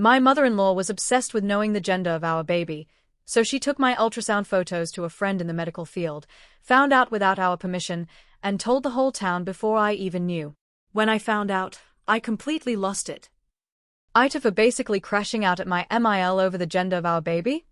My mother-in-law was obsessed with knowing the gender of our baby, so she took my ultrasound photos to a friend in the medical field, found out without our permission, and told the whole town before I even knew. When I found out, I completely lost it. ITA for basically crashing out at my MIL over the gender of our baby?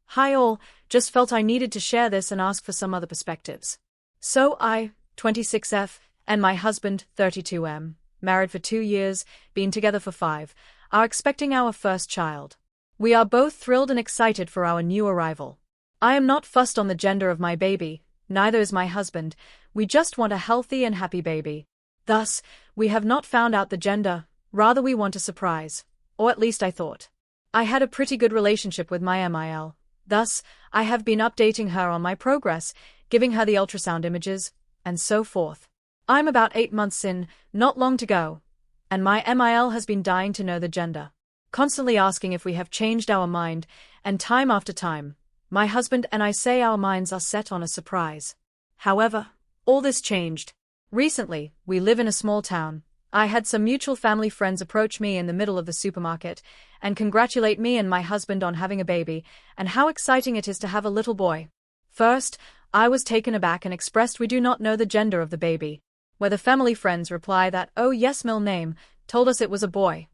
Hi all, just felt I needed to share this and ask for some other perspectives. So I, 26F, and my husband, 32M, married for 2 years, been together for 5, are expecting our first child. We are both thrilled and excited for our new arrival. I am not fussed on the gender of my baby, neither is my husband, we just want a healthy and happy baby. Thus, we have not found out the gender, rather we want a surprise, or at least I thought. I had a pretty good relationship with my MIL, thus, I have been updating her on my progress, giving her the ultrasound images, and so forth. I'm about 8 months in, not long to go, and my MIL has been dying to know the gender. Constantly asking if we have changed our mind, and time after time, my husband and I say our minds are set on a surprise. However, all this changed. Recently, we live in a small town. I had some mutual family friends approach me in the middle of the supermarket and congratulate me and my husband on having a baby and how exciting it is to have a little boy. First, I was taken aback and expressed we do not know the gender of the baby, where the family friends reply that, oh yes, middle name, told us it was a boy.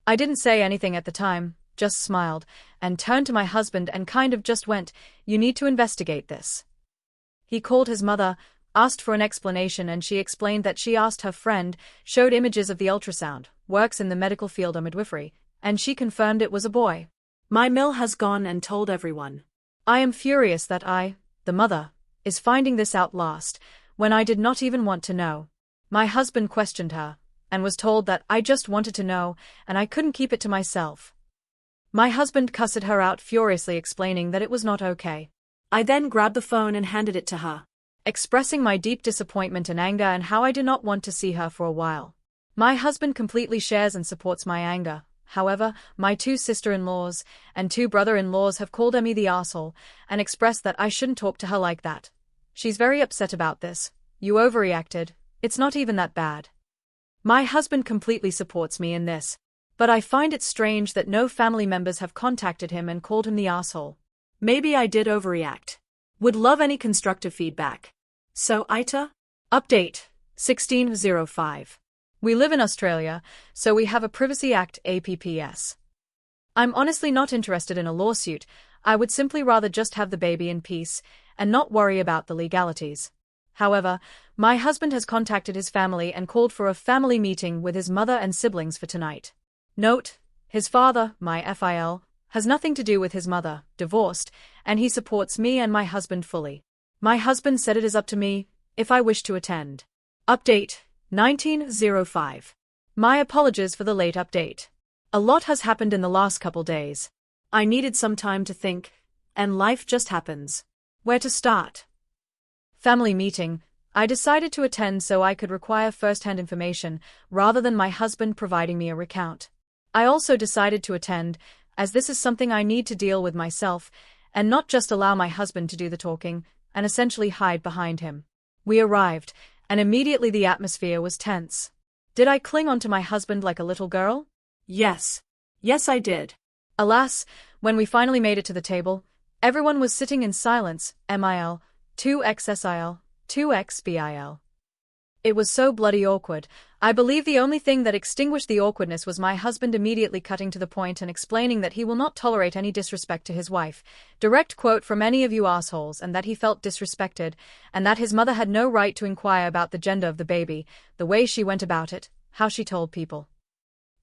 I didn't say anything at the time, just smiled, and turned to my husband and kind of just went, you need to investigate this. He called his mother, asked for an explanation, and she explained that she asked her friend, showed images of the ultrasound, works in the medical field of midwifery, and she confirmed it was a boy. My mill has gone and told everyone. I am furious that I, the mother, is finding this out last, when I did not even want to know. My husband questioned her, and was told that I just wanted to know, and I couldn't keep it to myself. My husband cussed her out furiously, explaining that it was not okay. I then grabbed the phone and handed it to her, expressing my deep disappointment and anger and how I do not want to see her for a while. My husband completely shares and supports my anger. However, my 2 sister-in-laws and 2 brother-in-laws have called me the arsehole and expressed that I shouldn't talk to her like that. She's very upset about this. You overreacted. It's not even that bad. My husband completely supports me in this, but I find it strange that no family members have contacted him and called him the arsehole. Maybe I did overreact. Would love any constructive feedback. So ITA? Update, 1605. We live in Australia, so we have a Privacy Act APPS. I'm honestly not interested in a lawsuit. I would simply rather just have the baby in peace and not worry about the legalities. However, my husband has contacted his family and called for a family meeting with his mother and siblings for tonight. Note, his father, my FIL, has nothing to do with his mother, divorced, and he supports me and my husband fully. My husband said it is up to me, if I wish to attend. Update, 1905. My apologies for the late update. A lot has happened in the last couple days. I needed some time to think, and life just happens. Where to start? Family meeting. I decided to attend so I could require first-hand information, rather than my husband providing me a recount. I also decided to attend, as this is something I need to deal with myself, and not just allow my husband to do the talking, and essentially hide behind him. We arrived, and immediately the atmosphere was tense. Did I cling onto my husband like a little girl? Yes. Yes, I did. Alas, when we finally made it to the table, everyone was sitting in silence, MIL, 2XSIL, 2XBIL. It was so bloody awkward. I believe the only thing that extinguished the awkwardness was my husband immediately cutting to the point and explaining that he will not tolerate any disrespect to his wife, direct quote from any of you assholes, and that he felt disrespected, and that his mother had no right to inquire about the gender of the baby, the way she went about it, how she told people.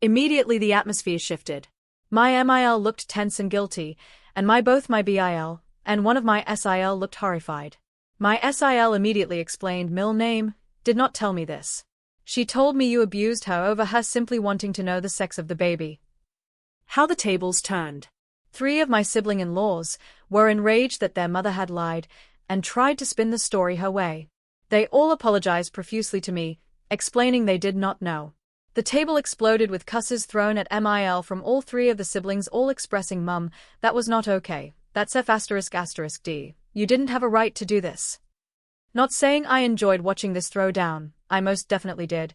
Immediately the atmosphere shifted. My MIL looked tense and guilty, and both my BIL and one of my SIL looked horrified. My SIL immediately explained middle name, did not tell me this. She told me you abused her over her simply wanting to know the sex of the baby. How the tables turned. 3 of my sibling-in-laws were enraged that their mother had lied and tried to spin the story her way. They all apologized profusely to me, explaining they did not know. The table exploded with cusses thrown at MIL from all 3 of the siblings, all expressing, "Mum, that was not okay. That's F***D. You didn't have a right to do this." Not saying I enjoyed watching this throwdown, I most definitely did,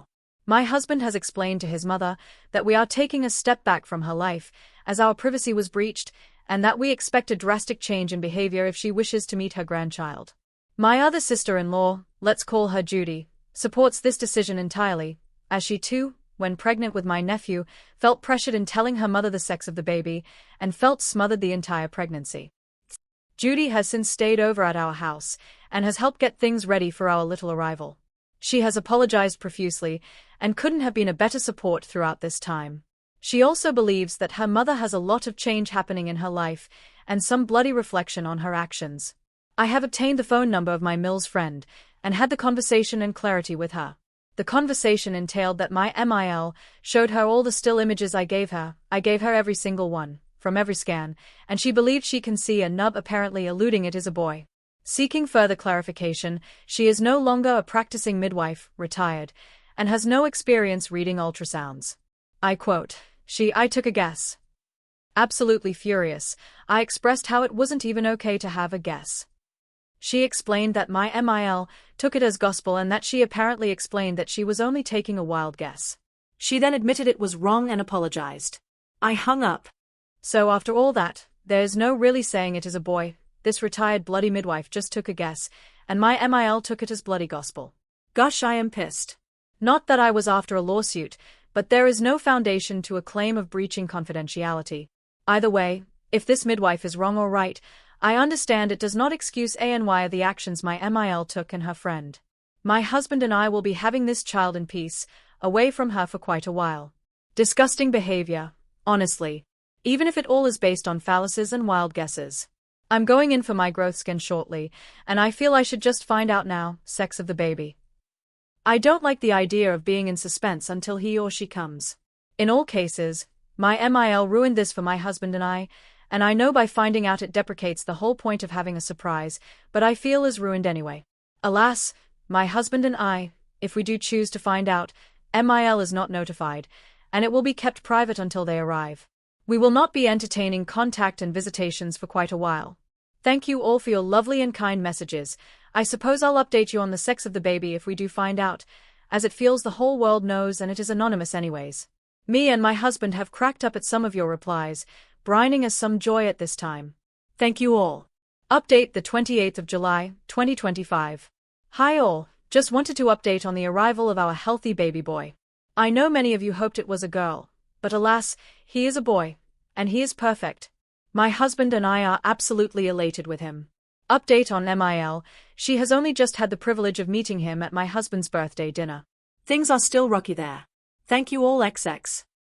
MIL. My husband has explained to his mother that we are taking a step back from her life, as our privacy was breached, and that we expect a drastic change in behavior if she wishes to meet her grandchild. My other sister-in-law, let's call her Judy, supports this decision entirely, as she too, when pregnant with my nephew, felt pressured in telling her mother the sex of the baby, and felt smothered the entire pregnancy. Judy has since stayed over at our house, and has helped get things ready for our little arrival. She has apologized profusely, and couldn't have been a better support throughout this time. She also believes that her mother has a lot of change happening in her life, and some bloody reflection on her actions. I have obtained the phone number of my Mills friend, and had the conversation and clarity with her. The conversation entailed that my MIL showed her all the still images I gave her every single one, from every scan, and she believed she can see a nub apparently alluding it is a boy. Seeking further clarification, she is no longer a practicing midwife, retired, and has no experience reading ultrasounds. I quote, I took a guess. Absolutely furious, I expressed how it wasn't even okay to have a guess. She explained that my MIL took it as gospel and that she apparently explained that she was only taking a wild guess. She then admitted it was wrong and apologized. I hung up. So after all that, there's no really saying it is a boy. This retired bloody midwife just took a guess, and my MIL took it as bloody gospel. Gosh, I am pissed. Not that I was after a lawsuit, but there is no foundation to a claim of breaching confidentiality. Either way, if this midwife is wrong or right, I understand it does not excuse ANY the actions my MIL took and her friend. My husband and I will be having this child in peace, away from her for quite a while. Disgusting behavior, honestly. Even if it all is based on fallacies and wild guesses. I'm going in for my growth scan shortly, and I feel I should just find out now, sex of the baby. I don't like the idea of being in suspense until he or she comes. In all cases, my MIL ruined this for my husband and I know by finding out it deprecates the whole point of having a surprise, but I feel is ruined anyway. Alas, my husband and I, if we do choose to find out, MIL is not notified, and it will be kept private until they arrive. We will not be entertaining contact and visitations for quite a while. Thank you all for your lovely and kind messages. I suppose I'll update you on the sex of the baby if we do find out, as it feels the whole world knows and it is anonymous anyways. Me and my husband have cracked up at some of your replies, brining us some joy at this time. Thank you all. Update the 28th of July, 2025. Hi all, just wanted to update on the arrival of our healthy baby boy. I know many of you hoped it was a girl, but alas, he is a boy, and he is perfect. My husband and I are absolutely elated with him. Update on MIL, she has only just had the privilege of meeting him at my husband's birthday dinner. Things are still rocky there. Thank you all XX.